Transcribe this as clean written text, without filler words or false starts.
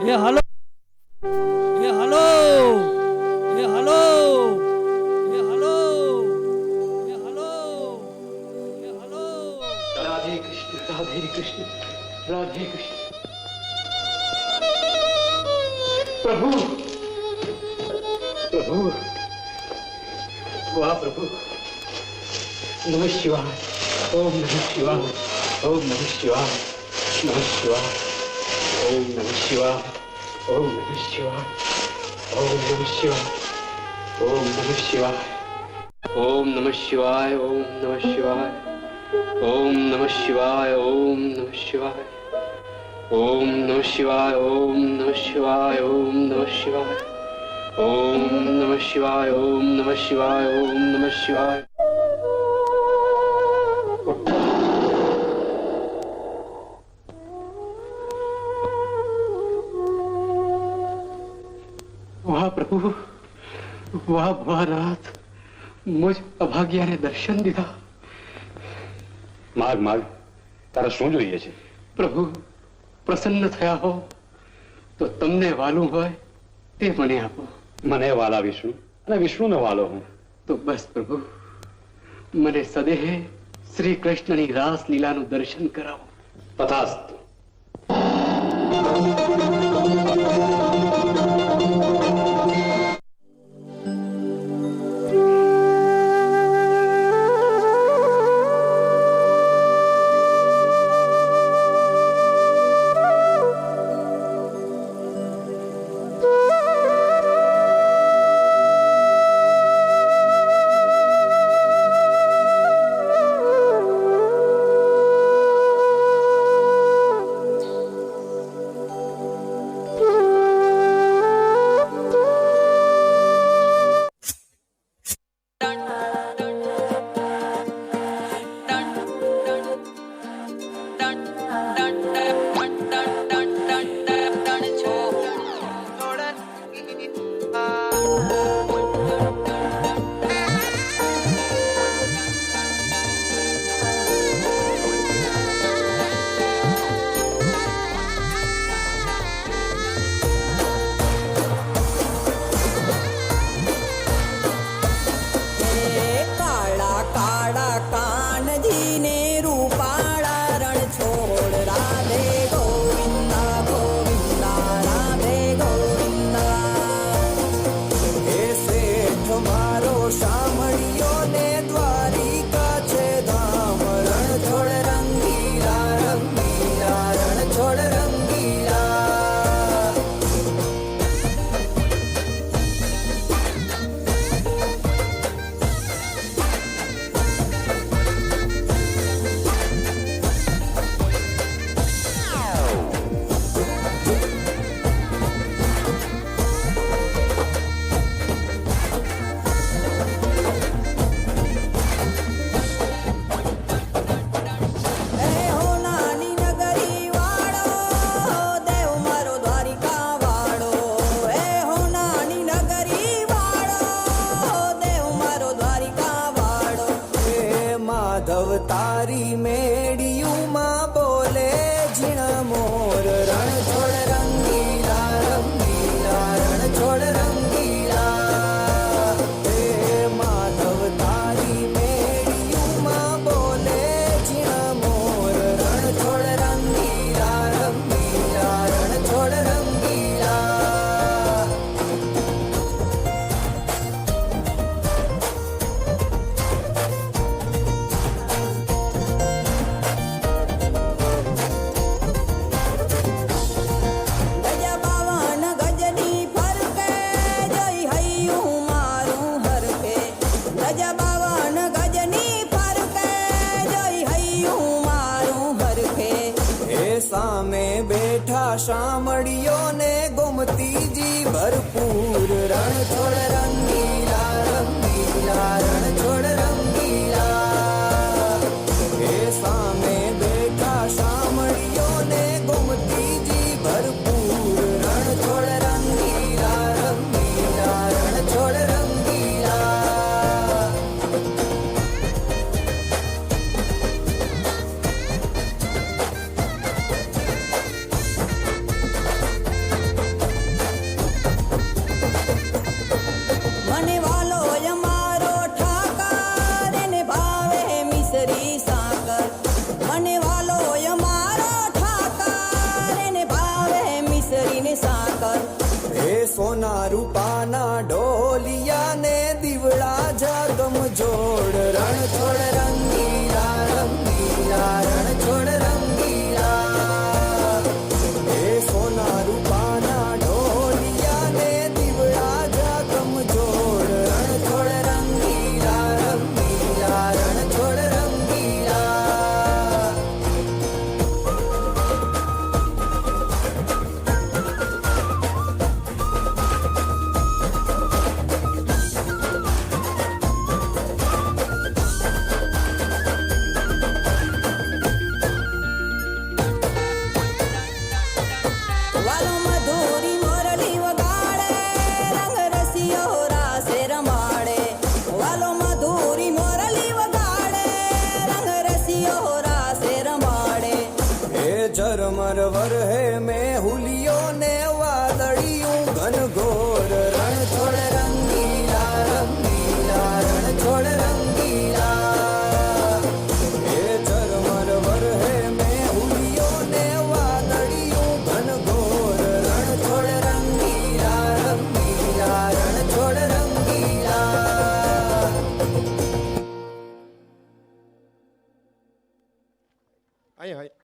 એ હાલો એ હાલો એ હાલો એ હાલો એ હાલો એ હાલો રાધે કૃષ્ણ રાધે કૃષ્ણ રાધે કૃષ્ણ પ્રભુ પ્રભુ વાહ પ્રભુ નમઃ શિવાય ઓમ નમઃ શિવાય ઓમ નમઃ શિવાય નમઃ શિવાય ઓમ નમઃ શિવાય ઓમ નમઃ શિવાય ઓમ નમઃ શિવાય ઓમ નમઃ શિવાય ઓમ નમઃ શિવાય ઓમ નમઃ શિવાય ઓમ નમઃ શિવાય ઓમ નમઃ શિવાય ઓમ નમઃ શિવાય ઓમ નમઃ શિવાય ઓમ નમઃ શિવાય ઓમ નમઃ શિવાય ઓમ નમઃ શિવાય ઓમ નમઃ શિવાય વાહ પ્રભુ વાહ ભવાનાથ મુજ અભાગ્યાને દર્શન દીધા માગ માગ તારે શું જોઈએ છે પ્રભુ પ્રસન્ન થયા હો તો તમને વાલું હોય તે મને આપો મને વાલા વિષ્ણુ અને વિષ્ણુને વાલો હું તો બસ પ્રભુ મને સદેહે શ્રી કૃષ્ણની રાસ લીલાનું દર્શન કરાવો તથાસ્તુ તારી મેડિયુમાં બોલે ઝીણા મોર રણ છોડ રંગીલા રંગીલા રણ છોડ રંગીલા હે માધવ તારી મેડિયુમાં બોલે ઝીણા મોર રણ છોડ રંગીલા રંગીલા રણ છોડ રંગીલા સામે બેઠા શામળિયો ને ગોમતીજી ભરપૂર રણ છોડ રંગીલા રંગીલા રણ છોડ રંગીલા એ સામે બેઠા શામળિયો ને ગોમતીજી ભરપૂર રણ છોડ રંગીલા રંગીલા રણ છોડ રંગીલા સોના રૂપાના ઢોલિયા ને દીવડા જગમ જોડ રણ છોડ રંગીલા રંગીલા રણ છોડ રંગીલા એ સોના રૂપાના ઢોલિયા ને દીવડા જગમ જોડ રણ છોડ રંગીલા રંગીલા રણ છોડ રંગીલા વાલો મધુરી મોરલી વગાડે રંગ રસિયો રાસે રમાડે વાલો મધુરી મોરલી વગાડે રંગ રસિયો રાસે રમાડે હે ઝરમર વર હે મેં હુલિયો ને